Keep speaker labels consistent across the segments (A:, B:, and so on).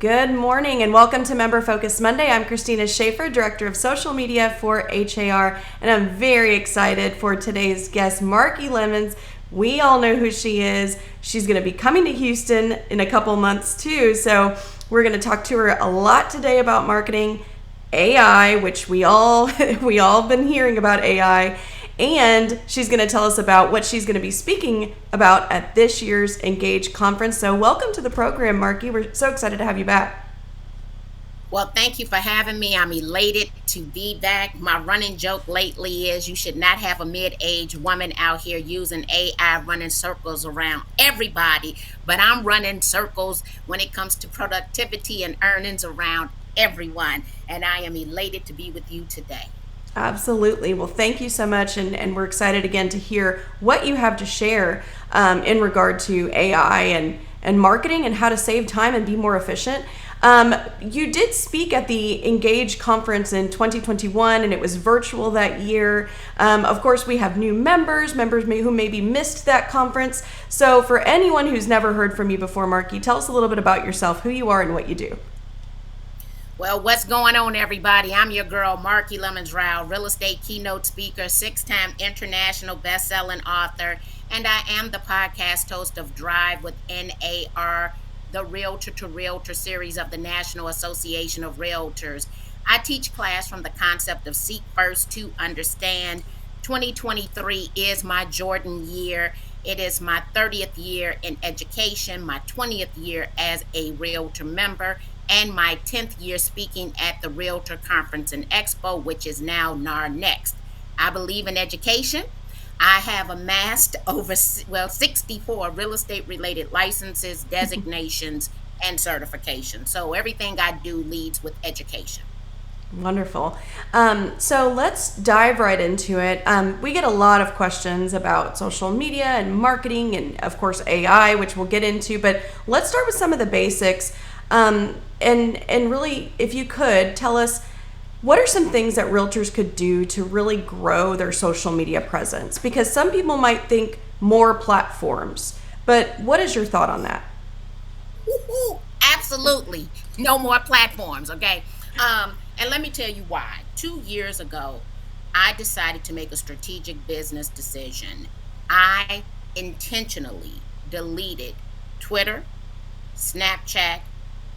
A: Good morning and welcome to Member Focus Monday. I'm Cristina Schaefer, Director of Social Media for HAR, and I'm very excited for today's guest, Marki Lemons. We all know who she is. She's going to be coming to Houston in a couple months too, so we're going to talk to her a lot today about marketing, AI, which we all been hearing about AI, and she's going to tell us about what she's going to be speaking about at this year's Engage conference. So welcome to the program, Marki. We're so excited to have you back.
B: Well, thank you for having me. I'm elated to be back. My running joke lately is you should not have a mid-aged woman out here using AI running circles around everybody, but I'm running circles when it comes to productivity and earnings around everyone, and I am elated to be with you today.
A: Absolutely. Well, thank you so much. And we're excited again to hear what you have to share in regard to AI and marketing and how to save time and be more efficient. You did speak at the Engage conference in 2021, and it was virtual that year. Of course, we have new members who maybe missed that conference. So for anyone who's never heard from you before, Marki, tell us a little bit about yourself, who you are, and what you do.
B: Well, what's going on, everybody? I'm your girl, Marki Lemons Rhyal, real estate keynote speaker, six-time international best-selling author, and I am the podcast host of Drive with NAR, the Realtor to Realtor series of the National Association of Realtors. I teach class from the concept of seek first to understand. 2023 is my Jordan year. It is my 30th year in education, my 20th year as a Realtor member, and my 10th year speaking at the Realtor Conference and Expo, which is now NAR Next. I believe in education. I have amassed over 64 real estate related licenses, designations, and certifications. So everything I do leads with education.
A: Wonderful. So let's dive right into it. We get a lot of questions about social media and marketing and, of course, AI, which we'll get into. But let's start with some of the basics. And really, if you could, tell us, what are some things that realtors could do to really grow their social media presence? Because some people might think more platforms. But what is your thought on that?
B: Woo-hoo, absolutely. No more platforms, okay? And let me tell you why. 2 years ago, I decided to make a strategic business decision. I intentionally deleted Twitter, Snapchat,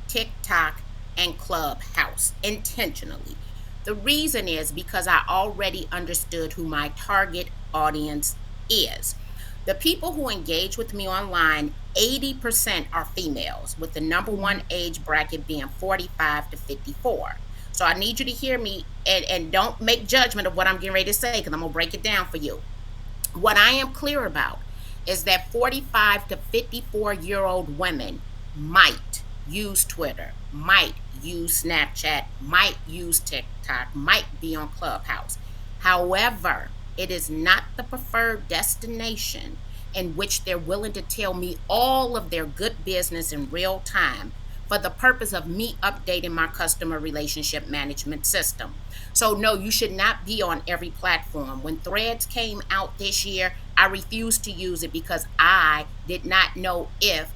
B: TikTok, and Clubhouse intentionally. The reason is because I already understood who my target audience is. The people who engage with me online, 80% are females, with the number one age bracket being 45 to 54. So I need you to hear me and don't make judgment of what I'm getting ready to say, because I'm going to break it down for you. What I am clear about is that 45 to 54-year-old women might use Twitter, might use Snapchat, might use TikTok, might be on Clubhouse. However, it is not the preferred destination in which they're willing to tell me all of their good business in real time for the purpose of me updating my customer relationship management system. So no, you should not be on every platform. When Threads came out this year, I refused to use it because I did not know if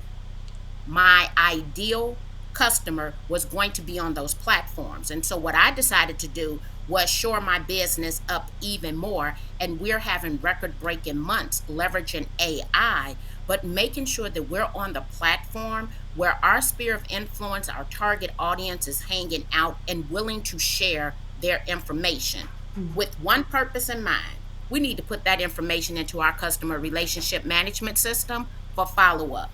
B: my ideal customer was going to be on those platforms. And so what I decided to do was shore my business up even more. And we're having record-breaking months leveraging AI, but making sure that we're on the platform where our sphere of influence, our target audience is hanging out and willing to share their information with one purpose in mind. We need to put that information into our customer relationship management system for follow-up.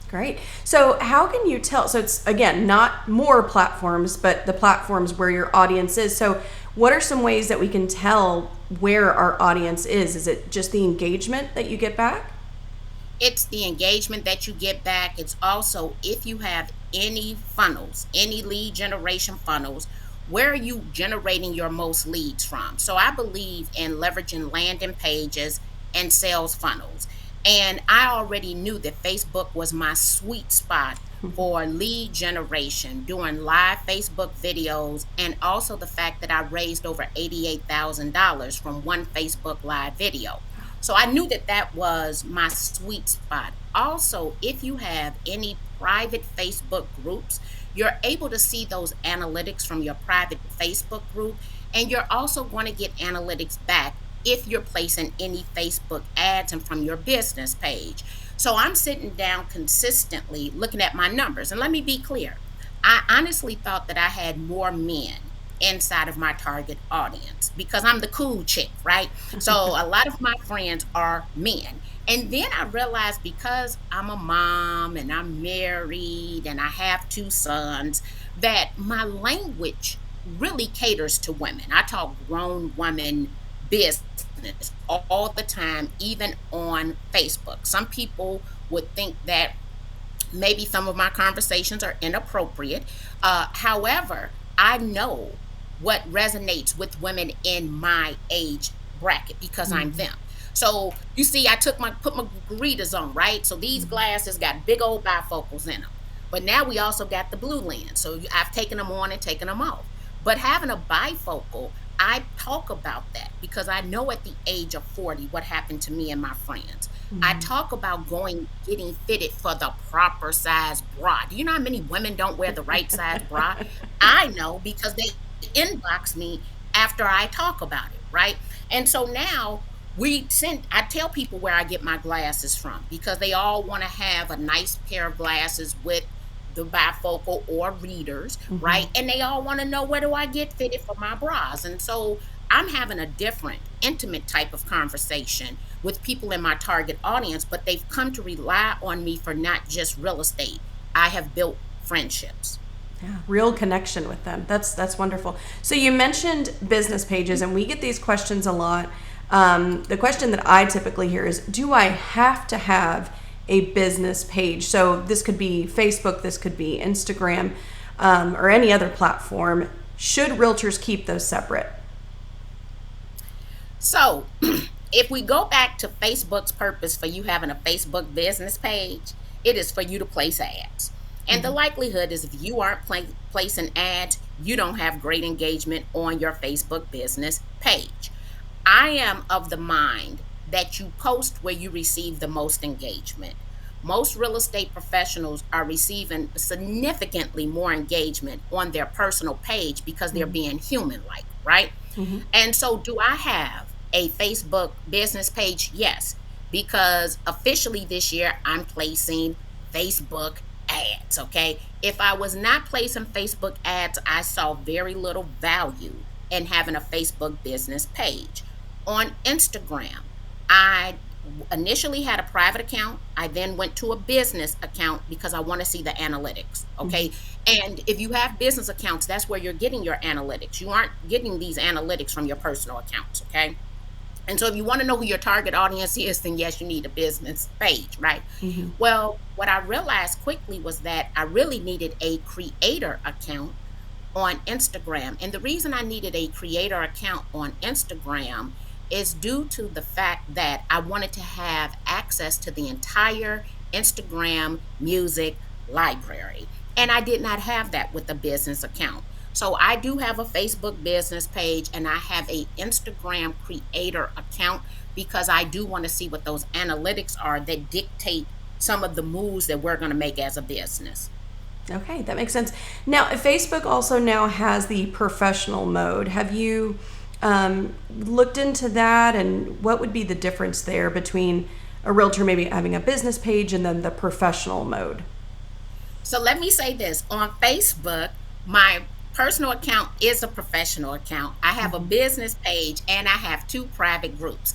A: Great. So how can you tell? So it's, again, not more platforms, but the platforms where your audience is. So what are some ways that we can tell where our audience is? Is it just the engagement that you get back?
B: It's the engagement that you get back. It's also if you have any funnels, any lead generation funnels, where are you generating your most leads from? So I believe in leveraging landing pages and sales funnels. And I already knew that Facebook was my sweet spot for lead generation, doing live Facebook videos, and also the fact that I raised over $88,000 from one Facebook live video. So I knew that that was my sweet spot. Also, if you have any private Facebook groups, you're able to see those analytics from your private Facebook group, and you're also going to get analytics back if you're placing any Facebook ads and from your business page. So I'm sitting down consistently looking at my numbers. And let me be clear, I honestly thought that I had more men inside of my target audience because I'm the cool chick, right? So a lot of my friends are men. And then I realized because I'm a mom and I'm married and I have two sons, that my language really caters to women. I talk grown women business all the time, even on Facebook. Some people would think that maybe some of my conversations are inappropriate. However, I know what resonates with women in my age bracket because I'm
A: Mhm.
B: them. So you see, I put my margaritas on, right? So these
A: Mhm.
B: glasses got big old bifocals in them. But now we also got the blue lens. So I've taken them on and taken them off. But having a bifocal, I talk about that because I know at the age of 40 what happened to me and my friends. I
A: Mhm.
B: talk about getting fitted for the proper size bra. Do you know how many women don't wear the right size bra? I know because they inbox me after I talk about it, right? And so now I tell people where I get my glasses from because they all want to have a nice pair of glasses with the bifocal or readers, right?
A: Mhm.
B: And they all want to know, where do I get fitted for my bras? And so I'm having a different, intimate type of conversation with people in my target audience, but they've come to rely on me for not just real estate. I have built friendships.
A: Yeah, real connection with them. That's wonderful. So you mentioned business pages, and we get these questions a lot. The question that I typically hear is, do I have to have a business page? So this could be Facebook, this could be Instagram, or any other platform. Should realtors keep those separate?
B: So, if we go back to Facebook's purpose for you having a Facebook business page, it is for you to place ads. And the
A: Mhm.
B: likelihood is if you aren't placing ads, you don't have great engagement on your Facebook business page. I am of the mind that you post where you receive the most engagement. Most real estate professionals are receiving significantly more engagement on their personal page because they're
A: Mhm.
B: being human like, right?
A: Mhm.
B: And so, do I have a Facebook business page? Yes, because officially this year I'm placing Facebook ads. Okay. If I was not placing Facebook ads, I saw very little value in having a Facebook business page. On Instagram, I initially had a private account. I then went to a business account because I want to see the analytics.
A: Mhm.
B: Okay. And if you have business accounts, that's where you're getting your analytics. You aren't getting these analytics from your personal accounts. Okay. And so if you want to know who your target audience is, then yes, you need a business page, right?
A: Mhm.
B: Well, what I realized quickly was that I really needed a creator account on Instagram. And the reason I needed a creator account on Instagram is due to the fact that I wanted to have access to the entire Instagram music library. And I did not have that with a business account. So I do have a Facebook business page and I have a Instagram creator account because I do want to see what those analytics are that dictate some of the moves that we're going to make as a business.
A: Okay, that makes sense. Now, Facebook also now has the professional mode. Have you looked into that, and what would be the difference there between a realtor maybe having a business page and then the professional mode?
B: So let me say this on Facebook, my personal account is a professional account. I have a
A: Mhm.
B: business page and I have two private groups.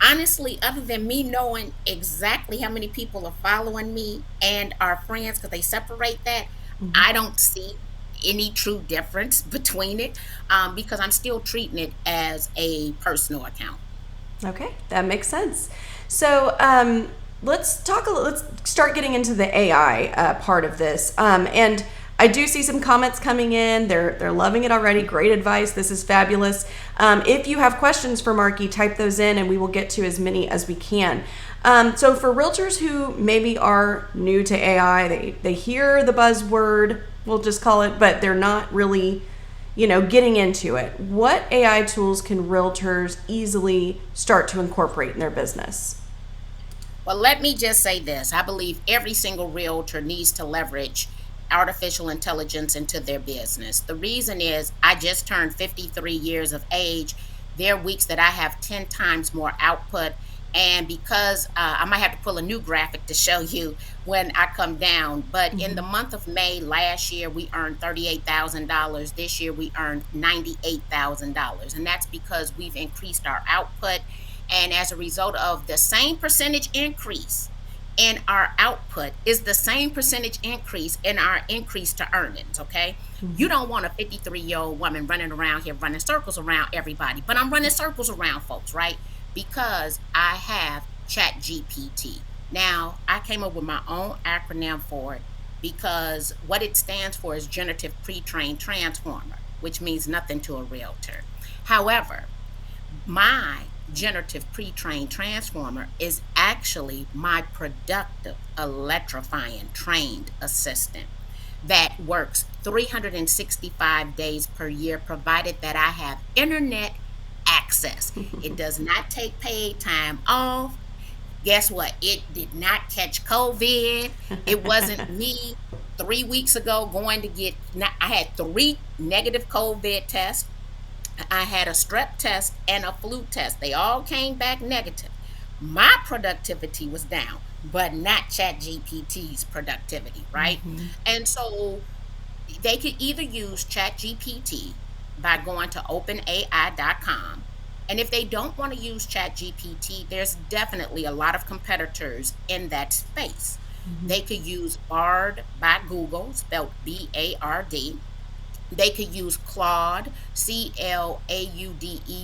B: Honestly, other than me knowing exactly how many people are following me and are friends because they separate that,
A: Mhm.
B: I don't see any true difference between it because I'm still treating it as a personal account.
A: Okay, that makes sense. So let's talk. Let's start getting into the AI part of this. And I do see some comments coming in. They're loving it already. Great advice. This is fabulous. If you have questions for Marki, type those in, and we will get to as many as we can. So for realtors who maybe are new to AI, they hear the buzzword. We'll just call it, but they're not really getting into it, what AI tools can realtors easily start to incorporate in their business?
B: Well, let me just say this. I believe every single realtor needs to leverage artificial intelligence into their business. The reason is I just turned 53 years of age. There are weeks that I have 10 times more output. And because I might have to pull a new graphic to show you when I come down, but in the
A: Mm-hmm.
B: month of May last year, we earned $38,000. This year, we earned $98,000. And that's because we've increased our output, and as a result of the same percentage increase in our output is the same percentage increase in our increase to earnings. Okay. You
A: Mm-hmm.
B: don't want a 53-year-old woman running around here running circles around everybody, but I'm running circles around folks, right? Because I have Chat GPT. Now, I came up with my own acronym for it because what it stands for is generative pre-trained transformer, which means nothing to a realtor. However, my generative pre-trained transformer is actually my productive electrifying trained assistant that works 365 days per year, provided that I have internet access. It does not take paid time off. Guess what? It did not catch COVID. It wasn't me 3 weeks ago going to get, I had 3 negative COVID tests. I had a strep test and a flu test. They all came back negative. My productivity was down, but not ChatGPT's productivity, right?
A: Mm-hmm.
B: And so they could either use ChatGPT by going to openai.com. And if they don't want to use ChatGPT, there's definitely a lot of competitors in that space.
A: Mm-hmm.
B: They could use Bard by Google, spelled Bard. They could use Claude, Claude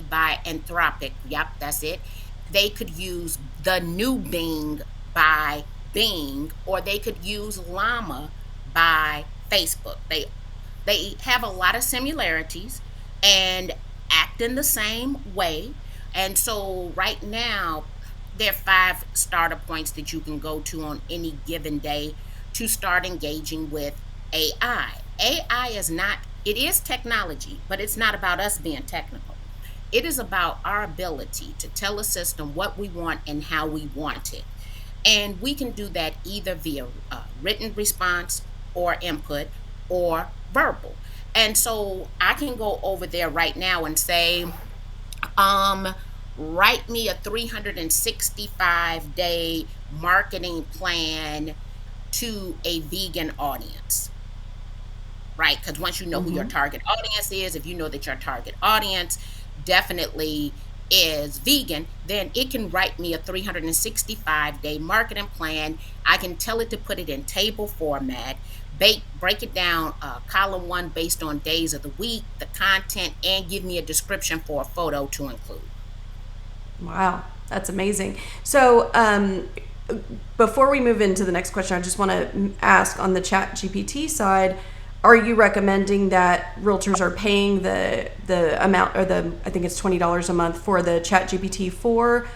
B: by Anthropic. Yep, that's it. They could use the new Bing by Bing, or they could use Llama by Facebook. They have a lot of similarities and act in the same way. And so right now, there are 5 starter points that you can go to on any given day to start engaging with AI. AI is not, it is technology, but it's not about us being technical. It is about our ability to tell a system what we want and how we want it. And we can do that either via written response or input or verbal. And so I can go over there right now and say, um, write me a 365-day marketing plan to a vegan audience, right? Because once you know who your
A: Mm-hmm.
B: target audience is, if you know that your target audience definitely is vegan, then it can write me a 365-day marketing plan. I can tell it to put it in table format, break it down, column one based on days of the week, the content, and give me a description for a photo to include.
A: Wow, that's amazing. So, before we move into the next question, I just want to ask on the Chat GPT side, are you recommending that realtors are paying the amount, or the, I think it's $20 a month for the Chat GPT 4,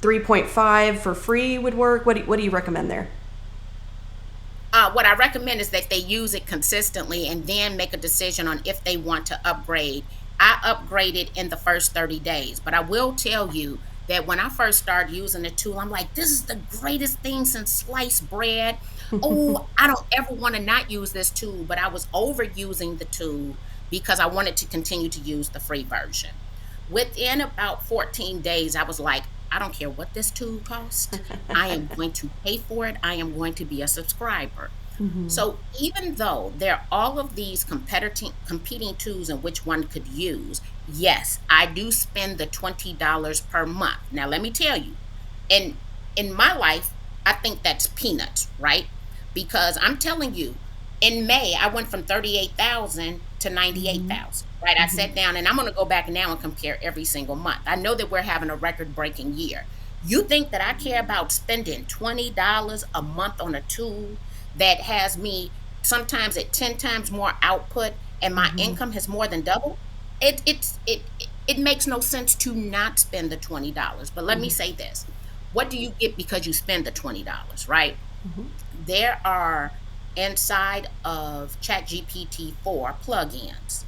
A: 3.5 for free would work? What do you recommend there?
B: What I recommend is that they use it consistently and then make a decision on if they want to upgrade. I upgraded in the first 30 days, but I will tell you that when I first started using the tool, I'm like, this is the greatest thing since sliced bread. Oh, I don't ever want to not use this tool, but I was overusing the tool because I wanted to continue to use the free version. Within about 14 days, I was like, I don't care what this tool costs. I am going to pay for it. I am going to be a subscriber.
A: Mm-hmm.
B: So even though there are all of these competing tools in which one could use, yes, I do spend the $20 per month. Now let me tell you, in in my life, I think that's peanuts, right? Because I'm telling you, in May, I went from 38,000 to
A: Mm-hmm.
B: 98,000, right? I
A: Mm-hmm.
B: sat down and I'm going to go back now and compare every single month. I know that we're having a record-breaking year. You think that I care about spending $20 a month on a tool that has me sometimes at 10 times more output and my
A: Mm-hmm.
B: income has more than doubled? It makes no sense to not spend the $20. But let me say this. What do you get because you spend the $20, right?
A: Mm-hmm.
B: There are inside of ChatGPT 4 plugins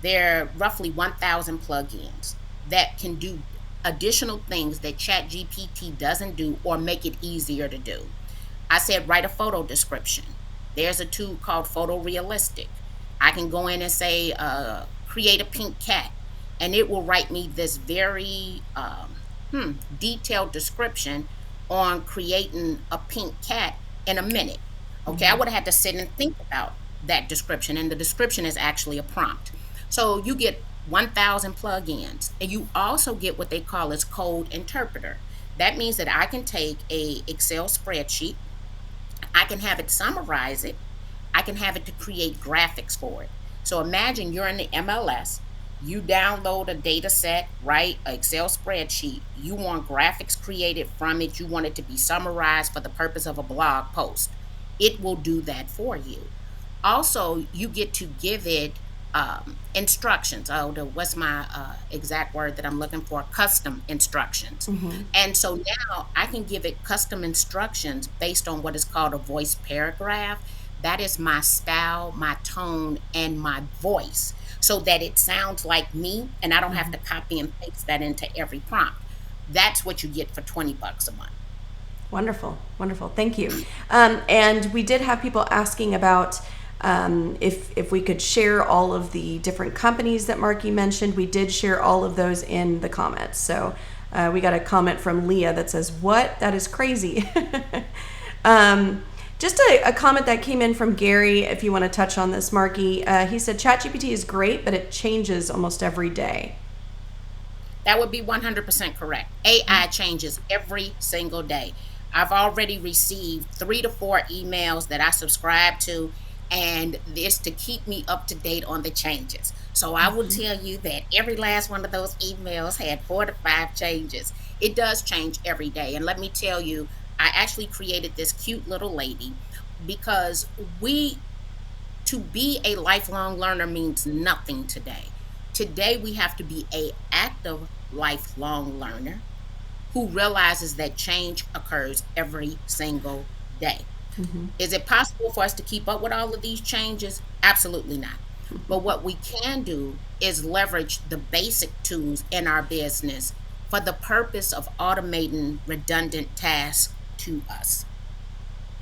B: There are roughly 1,000 plugins that can do additional things that ChatGPT doesn't do or make it easier to do. I said, write a photo description. There's a tool called Photorealistic. I can go in and say, create a pink cat, and it will write me this very detailed description on creating a pink cat in a minute. Okay, I
A: Mhm.
B: would have had to sit and think about that description, and the description is actually a prompt. So you get 1,000 plugins, and you also get what they call as code interpreter. That means that I can take a Excel spreadsheet, I can have it summarize it, I can have it to create graphics for it. So imagine you're in the MLS, you download a data set, right? An Excel spreadsheet. You want graphics created from it. You want it to be summarized for the purpose of a blog post. It will do that for you. Also, you get to give it instructions. What's my exact word that I'm looking for? Custom instructions.
A: Mhm.
B: And so now I can give it custom instructions based on what is called a voice paragraph. That is my style, my tone, and my voice, so that it sounds like me and I don't have
A: Mhm.
B: to copy and paste that into every prompt. That's what you get for $20 a month.
A: Wonderful, wonderful. Thank you. And we did have people asking about if we could share all of the different companies that Marki mentioned. We did share all of those in the comments. So we got a comment from Leah that says, "What? That is crazy." Just a comment that came in from Gary. If you want to touch on this, Marki, he said ChatGPT is great, but it changes almost every day.
B: That would be 100% correct. AI changes every single day. I've already received 3 to 4 emails that I subscribe to, and this to keep me up to date on the changes. So I will tell you that every last one of those emails had 4 to 5 changes. It does change every day. And let me tell you, I actually created this cute little lady because we to be a lifelong learner means nothing today. Today, we have to be a active lifelong learner who realizes that change occurs every single day.
A: Mm-hmm.
B: Is it possible for us to keep up with all of these changes? Absolutely not. But what we can do is leverage the basic tools in our business for the purpose of automating redundant tasks to us.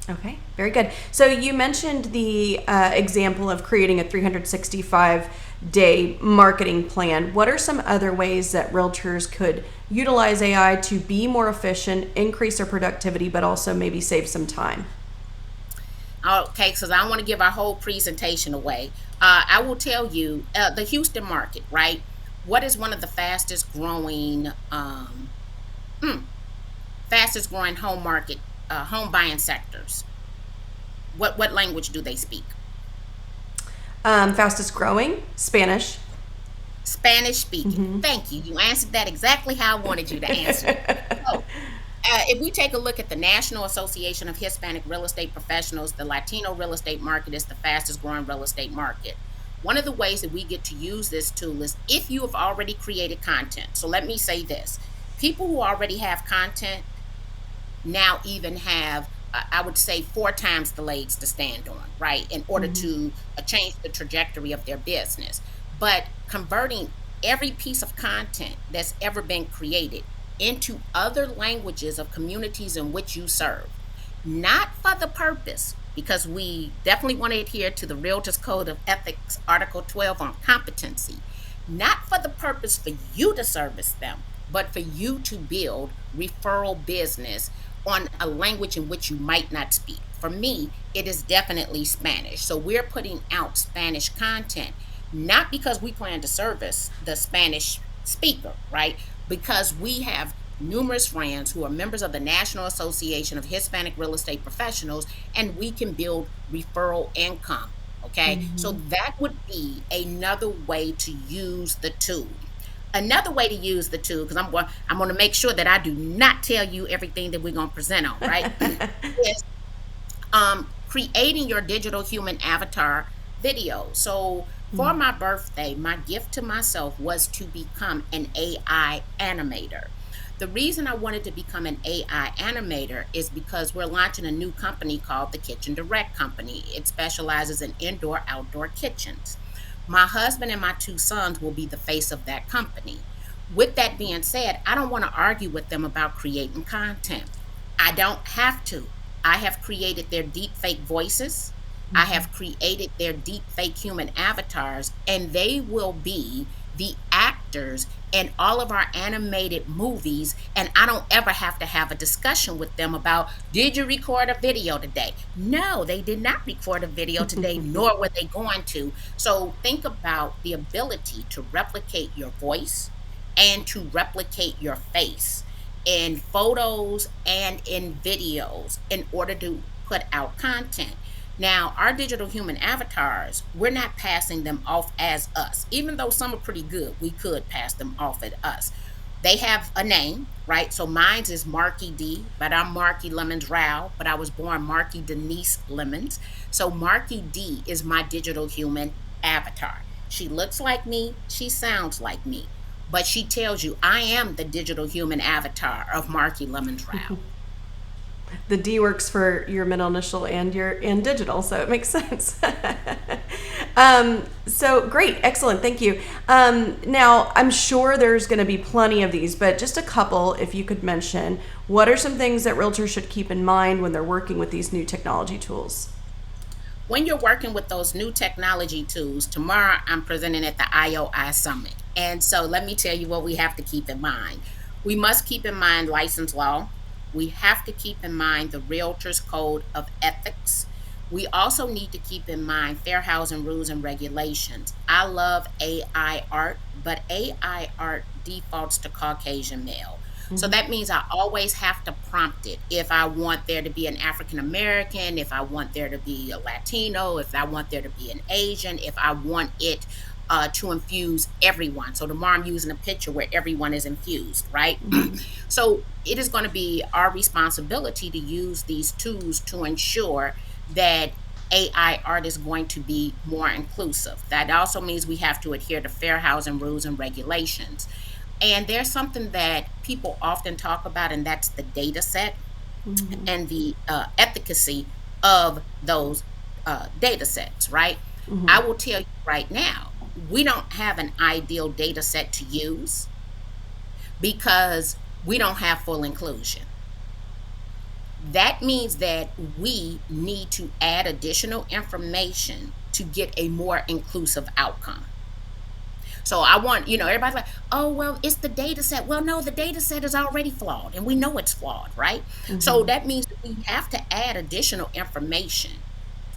A: Okay, very good. So you mentioned the example of creating a 365-day marketing plan. What are some other ways that realtors could utilize AI to be more efficient, increase their productivity, but also maybe save some time?
B: Okay, because I don't want to give our whole presentation away. I will tell you the Houston market, right? What is one of the hmm, fastest growing home market, home buying sectors? What language do they speak?
A: Fastest growing, Spanish.
B: Spanish speaking.
A: Mm-hmm.
B: Thank you. You answered that exactly how I wanted you to answer it. So, if we take a look at the National Association of Hispanic Real Estate Professionals, the Latino real estate market is the fastest growing real estate market. One of the ways that we get to use this tool is if you have already created content. So let me say this: people who already have content now even have, I would say, 4 times the legs to stand on, right, in order
A: Mm-hmm.
B: to change the trajectory of their business. But converting every piece of content that's ever been created into other languages of communities in which you serve, not for the purpose, because we definitely want to adhere to the Realtors Code of Ethics, Article 12 on competency, not for the purpose for you to service them, but for you to build referral business on a language in which you might not speak. For me, it is definitely Spanish. So we're putting out Spanish content, not because we plan to service the Spanish speaker, right? Because we have numerous friends who are members of the National Association of Hispanic Real Estate Professionals, and we can build referral income. Okay, so
A: Mm-hmm.
B: that would be another way to use the tool. Another way to use the tool, because I'm going to make sure that I do not tell you everything that we're going to present on, right? Is creating your digital human avatar video. So for my birthday, my gift to myself was to become an AI animator. The reason I wanted to become an AI animator is because we're launching a new company called the Kitchen Direct Company. It specializes in indoor outdoor kitchens. My husband and my two sons will be the face of that company. With that being said, I don't want to argue with them about creating content. I don't have to. I have created their deep fake voices. I have created their deep fake human avatars, and they will be the actors in all of our animated movies. And I don't ever have to have a discussion with them about, did you record a video today? No, they did not record a video today, nor were they going to. So think about the ability to replicate your voice and to replicate your face in photos and in videos in order to put out content. Now, our digital human avatars, we're not passing them off as us. Even though some are pretty good, we could pass them off at us. They have a name, right? So mine is Marki D, but I'm Marki Lemons Rhyal, but I was born Marki Denise Lemons. So Marki D is my digital human avatar. She looks like me, she sounds like me, but she tells you I am the digital human avatar of Marki Lemons Rhyal.
A: The D works for your middle initial and your and digital, so it makes sense. So great, excellent, thank you. Now, I'm sure there's going to be plenty of these, but just a couple, if you could mention, what are some things that realtors should keep in mind when they're working with these new technology tools?
B: When you're working with those new technology tools, tomorrow I'm presenting at the IOI Summit. And so let me tell you what we have to keep in mind. We must keep in mind license law. We have to keep in mind the Realtors Code of Ethics. We also need to keep in mind fair housing rules and regulations. I love AI art, but AI art defaults to Caucasian male. So that means I always have to prompt it. If I want there to be an African American, if I want there to be a Latino, if I want there to be an Asian, if I want it to infuse everyone. So tomorrow I'm using a picture where everyone is infused, right? So it is going to be our responsibility to use these tools to ensure that AI art is going to be more inclusive. That also means we have to adhere to fair housing rules and regulations. And there's something that people often talk about, and that's the data set and the efficacy of those data sets, right? I will tell you right now, we don't have an ideal data set to use because we don't have full inclusion. That means that we need to add additional information to get a more inclusive outcome. So I want, everybody's like, oh, well, it's the data set. Well, no, the data set is already flawed and we know it's flawed, right? So that means that we have to add additional information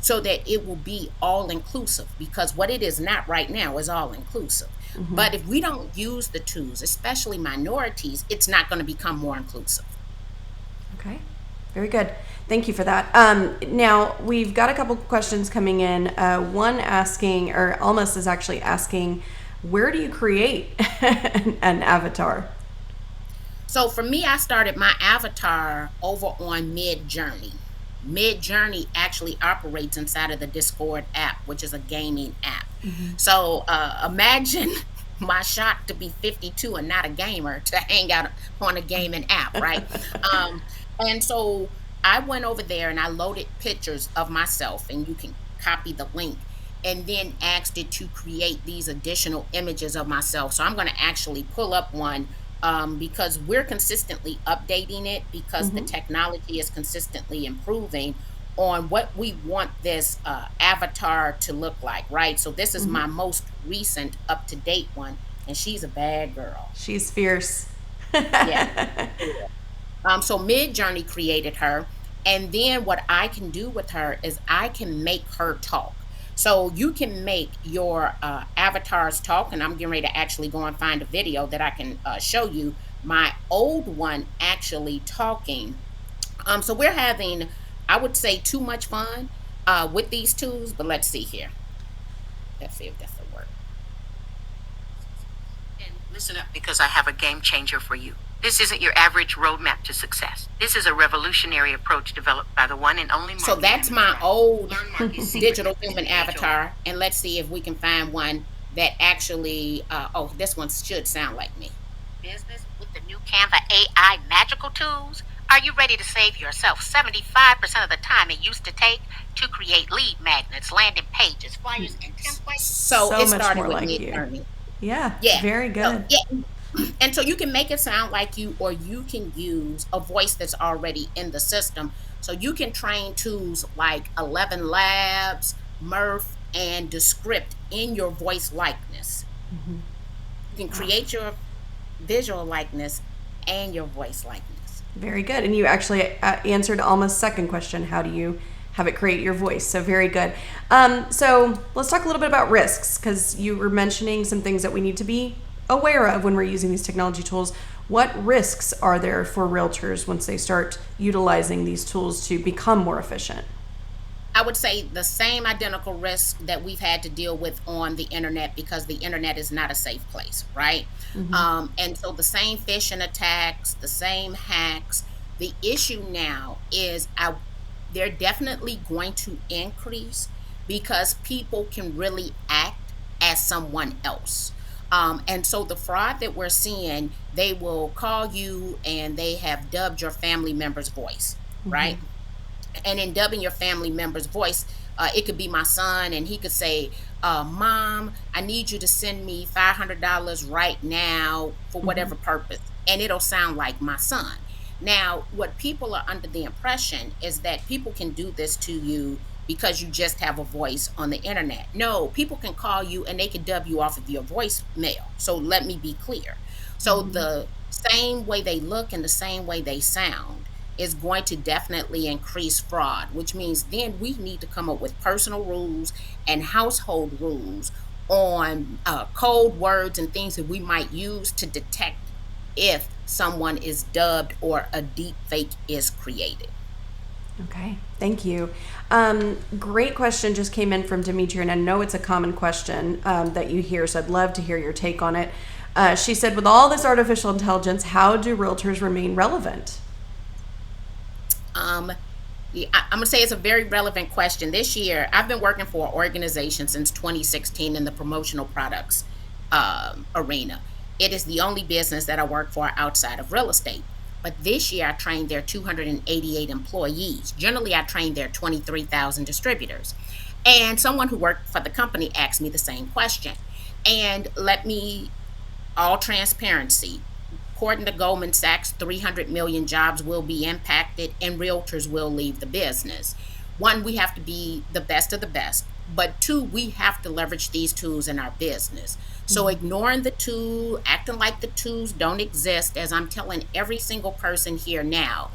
B: so that it will be all inclusive, because what it is not right now is all inclusive. But if we don't use the tools, especially minorities, it's not going to become more inclusive.
A: Okay, very good. Thank you for that. Now, we've got a couple questions coming in. One asking, or almost is actually asking, where do you create an avatar?
B: So for me, I started my avatar over on Midjourney. Midjourney actually operates inside of the Discord app, which is a gaming app. So imagine my shock to be 52 and not a gamer, to hang out on a gaming app, right? And so I went over there and I loaded pictures of myself, and you can copy the link, and then asked it to create these additional images of myself. So I'm going to actually pull up one because we're consistently updating it, because the technology is consistently improving on what we want this avatar to look like, right? So this is my most recent up-to-date one, and she's a bad girl.
A: She's fierce.
B: Yeah. So Midjourney created her, and then what I can do with her is I can make her talk. So you can make your avatars talk, and I'm getting ready to actually go and find a video that I can show you my old one actually talking. So we're having, I would say, too much fun with these tools, but let's see here. Let's see if that's the word.
C: And listen up, because I have a game changer for you. This isn't your average roadmap to success. This is a revolutionary approach developed by the one and only Marki.
B: So that's my old digital human avatar. And let's see if we can find one that actually, this one should sound like me.
C: Business with the new Canva AI magical tools. Are you ready to save yourself 75% of the time it used to take to create lead magnets, landing pages, flyers, and templates?
B: So
A: So
B: it
A: much
B: started
A: more
B: with
A: like
B: me,
A: you.
B: attorney.
A: Yeah,
B: Yeah.
A: very
B: So
A: good.
B: yeah. And so you can make it sound like you, or you can use a voice that's already in the system. So you can train tools like 11 Labs, Murph, and Descript in your voice likeness. You can
A: Wow.
B: create your visual likeness and your voice likeness.
A: Very good. And you actually answered Alma's second question. How do you have it create your voice? So very good. So let's talk a little bit about risks, because you were mentioning some things that we need to be aware of when we're using these technology tools. What risks are there for realtors once they start utilizing these tools to become more efficient?
B: I would say the same identical risk that we've had to deal with on the internet, because the internet is not a safe place, right? And so the same phishing attacks, the same hacks. The issue now is they're definitely going to increase because people can really act as someone else. And so the fraud that we're seeing, they will call you and they have dubbed your family member's voice, right? And in dubbing your family member's voice, it could be my son, and he could say, Mom, I need you to send me $500 right now for whatever purpose. And it'll sound like my son. Now, what people are under the impression is that people can do this to you because you just have a voice on the internet. No, people can call you and they can dub you off of your voicemail. So let me be clear. So the same way they look and the same way they sound is going to definitely increase fraud, which means then we need to come up with personal rules and household rules on code words and things that we might use to detect if someone is dubbed or a deep fake is created.
A: Okay, thank you. Great question just came in from Dimitri, and I know it's a common question that you hear, so I'd love to hear your take on it. She said, with all this artificial intelligence, how do realtors remain relevant?
B: Yeah, I'm gonna say it's a very relevant question. This year, I've been working for an organization since 2016 in the promotional products arena. It is the only business that I work for outside of real estate. But this year, I trained their 288 employees. Generally, I trained their 23,000 distributors. And someone who worked for the company asked me the same question. And let me, all transparency, according to Goldman Sachs, 300 million jobs will be impacted and realtors will leave the business. One, we have to be the best of the best. But two, we have to leverage these tools in our business. So ignoring the tool, acting like the tools don't exist, as I'm telling every single person here now,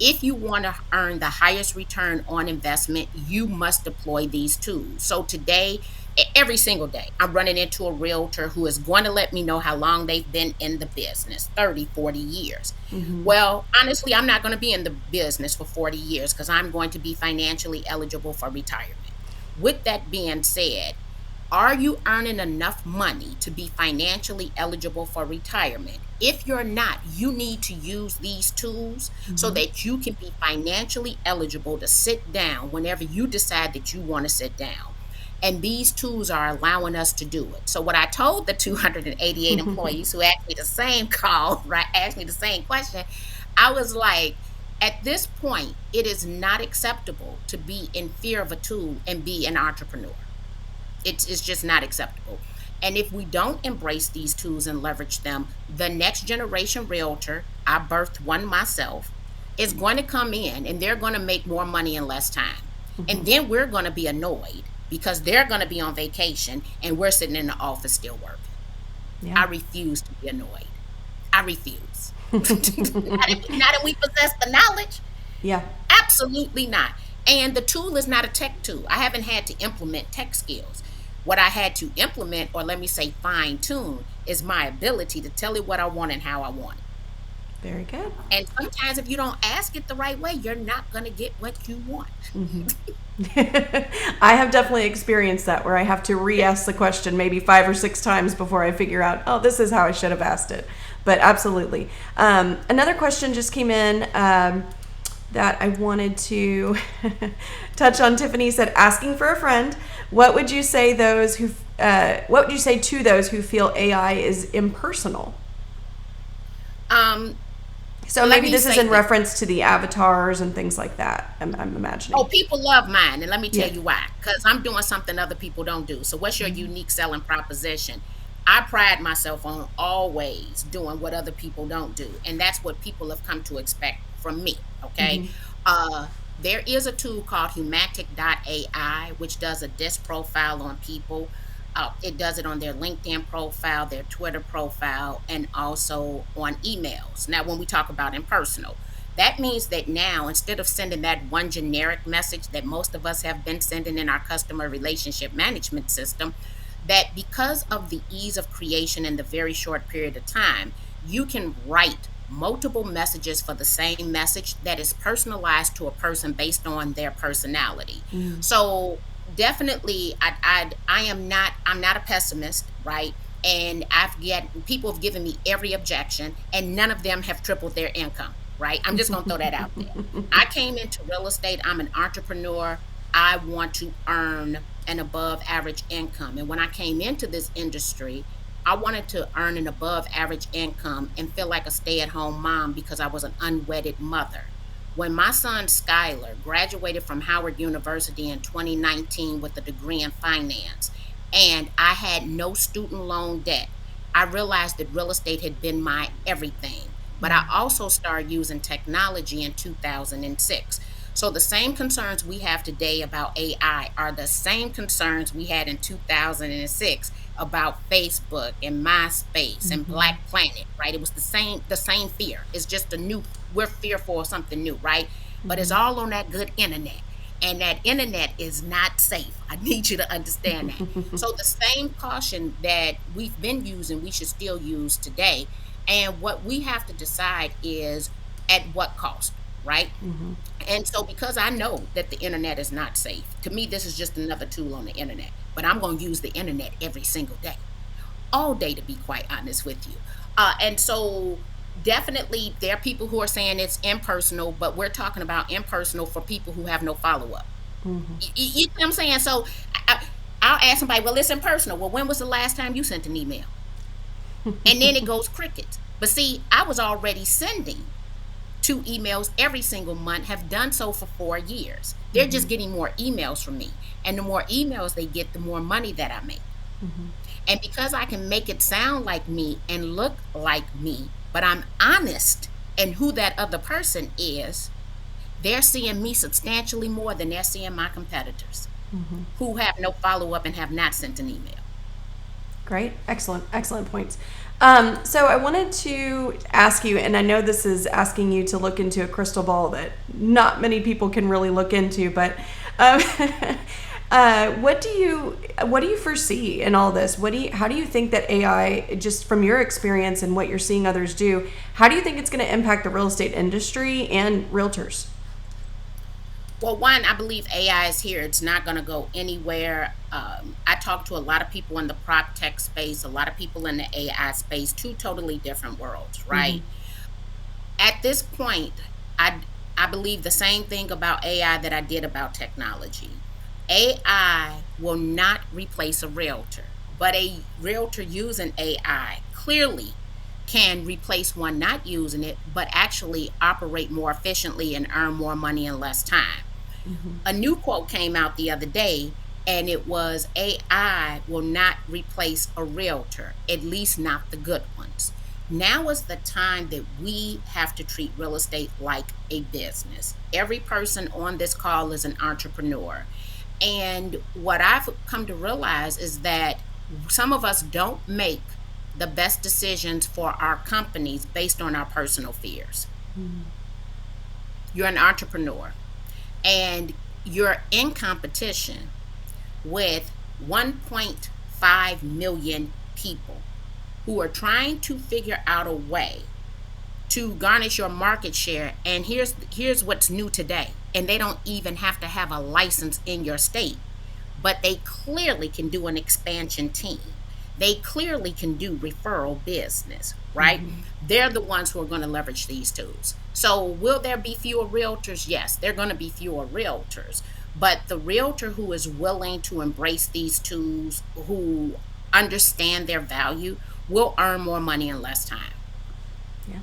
B: if you want to earn the highest return on investment, you must deploy these tools. So today, every single day, I'm running into a realtor who is going to let me know how long they've been in the business, 30, 40 years. Well, honestly, I'm not going to be in the business for 40 years because I'm going to be financially eligible for retirement. With that being said, are you earning enough money to be financially eligible for retirement? If you're not, you need to use these tools so that you can be financially eligible to sit down whenever you decide that you want to sit down. And these tools are allowing us to do it. So what I told the 288 employees who asked me the same call, right, asked me the same question, I was like, at this point, it is not acceptable to be in fear of a tool and be an entrepreneur. It's just not acceptable. And if we don't embrace these tools and leverage them, the next generation realtor, I birthed one myself, is going to come in and they're going to make more money in less time. And then we're going to be annoyed because they're going to be on vacation and we're sitting in the office still working. I
A: Yeah.
B: refuse to be annoyed. I refuse. Not that we possess the knowledge.
A: Yeah.
B: Absolutely not. And the tool is not a tech tool. I haven't had to implement tech skills. What I had to implement, or let me say fine tune, is my ability to tell it what I want and how I want it.
A: Very good.
B: And sometimes if you don't ask it the right way, you're not going to get what you want.
A: I have definitely experienced that where I have to re-ask the question maybe 5 or 6 times before I figure out, oh, this is how I should have asked it. But absolutely. Another question just came in that I wanted to touch on. Tiffany said, asking for a friend, what would you say what would you say to those who feel AI is impersonal? So
B: Let
A: maybe
B: me
A: this is
B: say
A: in
B: this.
A: reference to the avatars and things like that. I'm imagining.
B: Oh, people love mine, and let me tell
A: Yeah.
B: you why. Because I'm doing something other people don't do. So, what's your unique selling proposition? I pride myself on always doing what other people don't do, and that's what people have come to expect from me. Okay, uh, there is a tool called Humantic.ai, which does a disc profile on people. It does it on their LinkedIn profile, their Twitter profile, and also on emails. Now, when we talk about impersonal, that means that now, instead of sending that one generic message that most of us have been sending in our customer relationship management system, that because of the ease of creation in the very short period of time, you can write multiple messages for the same message that is personalized to a person based on their personality. So definitely, I'm not a pessimist, right? And people have given me every objection, and none of them have tripled their income, right? I'm just going to throw that out there. I came into real estate. I'm an entrepreneur. I want to earn an above average income. And when I came into this industry, I wanted to earn an above average income and feel like a stay at home mom because I was an unwedded mother. When my son Skylar graduated from Howard University in 2019 with a degree in finance, and I had no student loan debt, I realized that real estate had been my everything. But I also started using technology in 2006. So the same concerns we have today about AI are the same concerns we had in 2006 about Facebook and MySpace and Black Planet, right? It was the same fear. It's just we're fearful of something new, right? But it's all on that good internet. And that internet is not safe. I need you to understand that. So the same caution that we've been using, we should still use today. And what we have to decide is at what cost, right? And so because I know that the internet is not safe, to me, this is just another tool on the internet. But I'm going to use the internet every single day, all day, to be quite honest with you. And so definitely there are people who are saying it's impersonal, but we're talking about impersonal for people who have no follow-up. You know what I'm saying? So I'll ask somebody, well, it's impersonal. Well, when was the last time you sent an email? And then it goes crickets. But see, I was already sending 2 emails every single month, have done so for 4 years. They're just getting more emails from me. And the more emails they get, the more money that I make. And because I can make it sound like me and look like me, but I'm honest in who that other person is, they're seeing me substantially more than they're seeing my competitors who have no follow up and have not sent an email.
A: Great. Excellent points. So I wanted to ask you, and I know this is asking you to look into a crystal ball that not many people can really look into, but what do you foresee in all this? How do you think that AI, just from your experience and what you're seeing others do, how do you think it's going to impact the real estate industry and realtors?
B: Well, one, I believe AI is here. It's not going to go anywhere. I talk to a lot of people in the prop tech space, a lot of people in the AI space, two totally different worlds, right? At this point, I I believe the same thing about AI that I did about technology. AI will not replace a realtor, but a realtor using AI clearly can replace one not using it, but actually operate more efficiently and earn more money in less time. A new quote came out the other day, and it was AI will not replace a realtor, at least not the good ones. Now is the time that we have to treat real estate like a business. Every person on this call is an entrepreneur. And what I've come to realize is that some of us don't make the best decisions for our companies based on our personal fears. You're an entrepreneur and you're in competition with 1.5 million people who are trying to figure out a way to garnish your market share. And here's what's new today. And they don't even have to have a license in your state, but they clearly can do an expansion team. They clearly can do referral business, right? They're the ones who are going to leverage these tools. So will there be fewer realtors? Yes, there are going to be fewer realtors. But the realtor who is willing to embrace these tools, who understand their value, will earn more money in less time.
A: Yeah.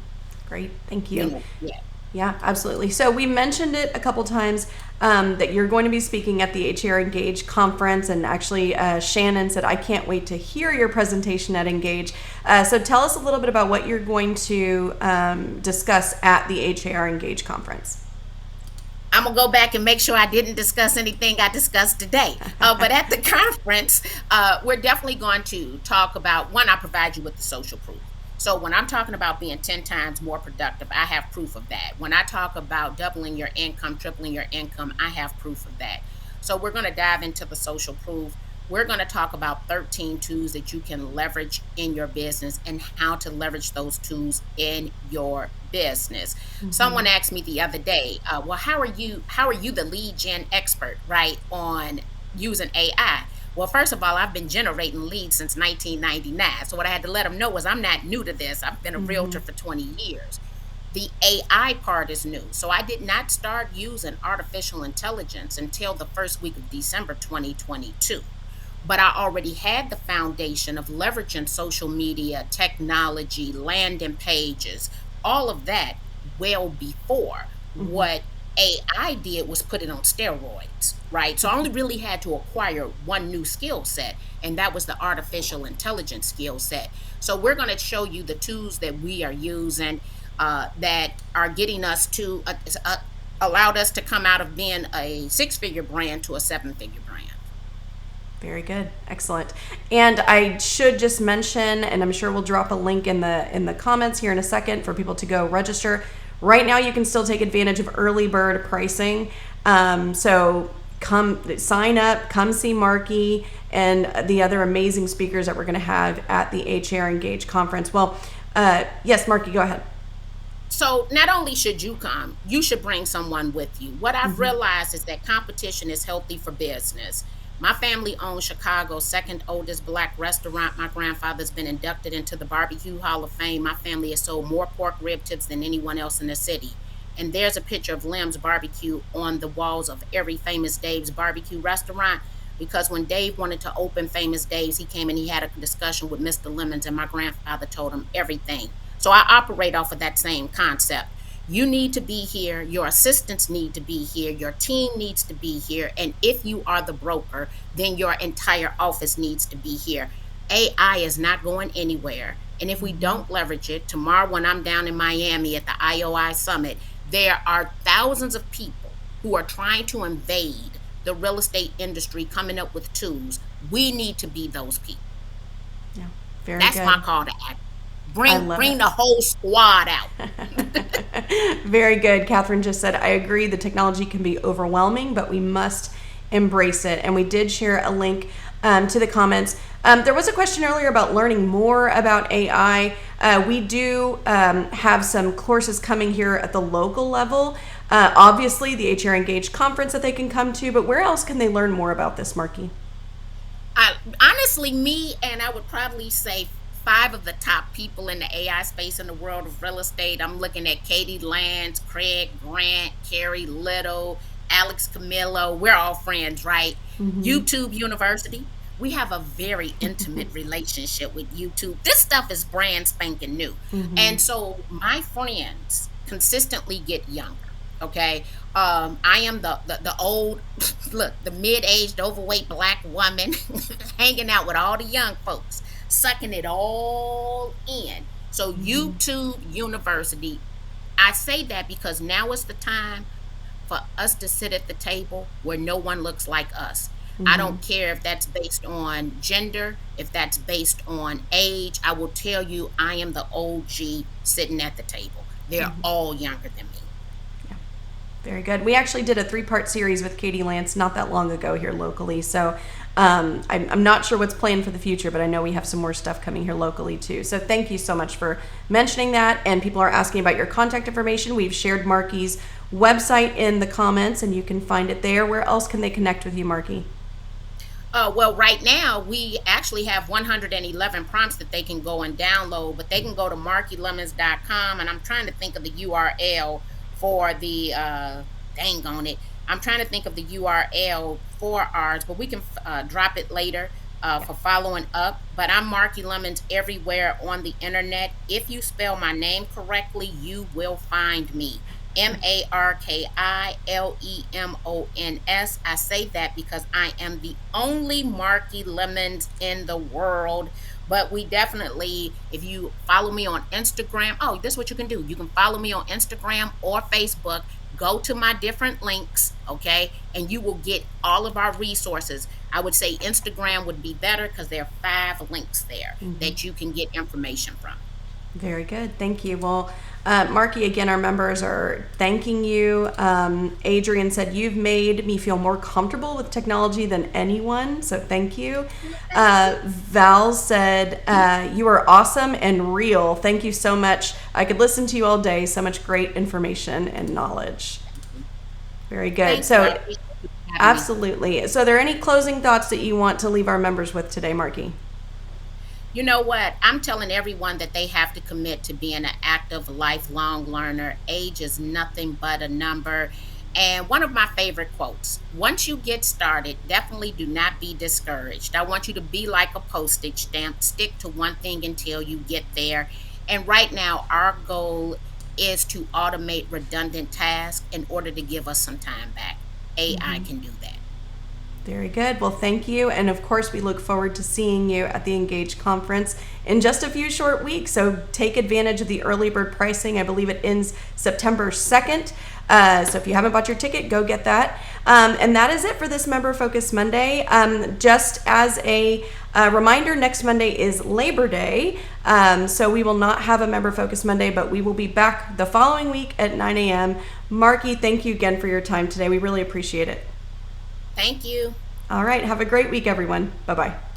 A: Great. Thank you.
B: Yeah.
A: Yeah, absolutely. So we mentioned it a couple times that you're going to be speaking at the HR Engage conference, and actually Shannon said, I can't wait to hear your presentation at Engage. So tell us a little bit about what you're going to discuss at the HR Engage conference.
B: I'm going to go back and make sure I didn't discuss anything I discussed today. But at the conference, we're definitely going to talk about, one, I provide you with the social proof. So when I'm talking about being 10 times more productive, I have proof of that. When I talk about doubling your income, tripling your income, I have proof of that. So we're going to dive into the social proof. We're going to talk about 13 tools that you can leverage in your business and how to leverage those tools in your business.
A: Mm-hmm.
B: Someone asked me the other day, well, how are you the lead gen expert, right, on using AI? Well, first of all, I've been generating leads since 1999. So what I had to let them know was I'm not new to this. I've been a realtor for 20 years. The AI part is new. So I did not start using artificial intelligence until the first week of December 2022. But I already had the foundation of leveraging social media, technology, landing pages, all of that well before. What AI did was put it on steroids, right? So I only really had to acquire one new skill set, and that was the artificial intelligence skill set. So we're going to show you the tools that we are using that are getting us to, allowed us to come out of being a 6-figure brand to a 7-figure brand.
A: Very good. Excellent. And I should just mention, and I'm sure we'll drop a link in the comments here in a second for people to go register. Right now, you can still take advantage of early bird pricing. So come sign up, come see Marki and the other amazing speakers that we're going to have at the HR Engage conference. Well, yes, Marki, go ahead.
B: So not only should you come, you should bring someone with you. What I've realized is that competition is healthy for business. My family owns Chicago's second oldest Black restaurant. My grandfather's been inducted into the Barbecue Hall of Fame. My family has sold more pork rib tips than anyone else in the city. And there's a picture of Lem's Barbecue on the walls of every Famous Dave's barbecue restaurant, because when Dave wanted to open Famous Dave's, he came and he had a discussion with Mr. Lemons, and my grandfather told him everything. So I operate off of that same concept. You need to be here. Your assistants need to be here. Your team needs to be here. And if you are the broker, then your entire office needs to be here. AI is not going anywhere. And if we don't leverage it, tomorrow when I'm down in Miami at the IOI Summit, there are thousands of people who are trying to invade the real estate industry, coming up with tools. We need to be those people.
A: Yeah, very
B: That's
A: good.
B: my call to action. Bring the whole squad out.
A: Very good. Catherine just said, I agree, the technology can be overwhelming, but we must embrace it. And we did share a link to the comments. There was a question earlier about learning more about AI. We do have some courses coming here at the local level. Obviously, the HR Engage conference that they can come to, but where else can they learn more about this, Marki?
B: Honestly, me and I would probably say 5 of the top people in the AI space in the world of real estate. I'm looking at Katie Lance, Craig Grant, Carrie Little, Alex Camillo. We're all friends, right? YouTube University. We have a very intimate relationship with YouTube. This stuff is brand spanking new. And so my friends consistently get younger. Okay. I am the old, look, the mid-aged, overweight Black woman hanging out with all the young folks, sucking it all in. So YouTube University, I say that because now is the time for us to sit at the table where no one looks like us. I don't care if that's based on gender, if that's based on age. I will tell you, I am the OG sitting at the table. They're all younger than me.
A: Very good. We actually did a 3-part series with Katie Lance not that long ago here locally. So I'm not sure what's planned for the future, but I know we have some more stuff coming here locally too. So thank you so much for mentioning that. And people are asking about your contact information. We've shared Marki's website in the comments, and you can find it there. Where else can they connect with you, Marki?
B: Well, right now, we actually have 111 prompts that they can go and download, but they can go to markilemons.com, and I'm trying to think of the URL for the, dang on it. I'm trying to think of the URL for ours, but we can drop it later. for following up. But I'm Marki Lemons everywhere on the internet. If you spell my name correctly, you will find me. MarkiLemons. I say that because I am the only Marki Lemons in the world. But we definitely, if you follow me on Instagram, oh, this is what you can do. You can follow me on Instagram or Facebook. Go to my different links, okay, and you will get all of our resources. I would say Instagram would be better because there are 5 links there that you can get information from.
A: Very good. Thank you. Well, Marki, again, our members are thanking you. Adrian said, you've made me feel more comfortable with technology than anyone. So thank you. Val said, you are awesome and real. Thank you so much. I could listen to you all day. So much great information and knowledge. Very good. So absolutely. So are there any closing thoughts that you want to leave our members with today, Marki?
B: You know what? I'm telling everyone that they have to commit to being an active, lifelong learner. Age is nothing but a number. And one of my favorite quotes, once you get started, definitely do not be discouraged. I want you to be like a postage stamp, stick to one thing until you get there. And right now, our goal is to automate redundant tasks in order to give us some time back. AI can do that.
A: Very good. Well, thank you. And of course, we look forward to seeing you at the Engage conference in just a few short weeks. So take advantage of the early bird pricing. I believe it ends September 2nd. So if you haven't bought your ticket, go get that. And that is it for this Member Focus Monday. Just as a reminder, next Monday is Labor Day. So we will not have a Member Focus Monday, but we will be back the following week at 9 a.m. Marki, thank you again for your time today. We really appreciate it.
B: Thank you.
A: All right. Have a great week, everyone. Bye-bye.